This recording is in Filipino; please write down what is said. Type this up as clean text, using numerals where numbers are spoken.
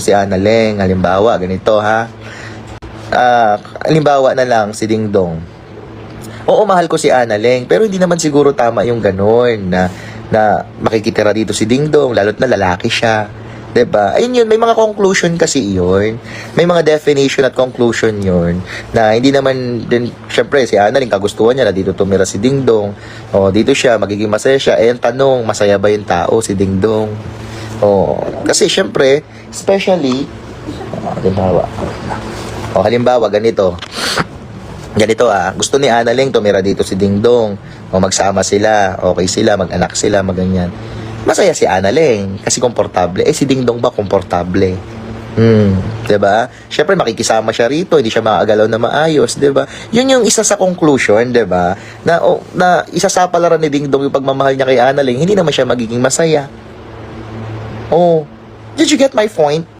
si Annalyn, halimbawa, ganito ha. Halimbawa na lang si Dingdong. Oo, mahal ko si Annalyn, pero hindi naman siguro tama yung ganun na makikitira dito si Dingdong, lalo't na lalaki siya. 'Di ba? Ayun yun, may mga conclusion kasi yun. May mga definition at conclusion yun na hindi naman din, syempre si Annalyn kagustuhan niya na dito tumira si Dingdong. O, dito siya, magiging masaya siya. Eh, ang tanong, masaya ba yung tao, si Dingdong? O, kasi syempre, especially, halimbawa, ganito. Ganito gusto ni Annalyn tumira dito si Dingdong. O magsama sila, okay sila, mag-anak sila, maganyan. Masaya si Annalyn kasi komportable. Si Dingdong ba komportable? 'Di ba? Syempre makikisama siya rito, hindi siya makagalaw na maayos, 'di ba? 'Yun yung isa sa conclusion, 'di ba? Na isasapalaran ni Dingdong yung pagmamahal niya kay Annalyn, hindi naman siya magiging masaya. Oh, did you get my point?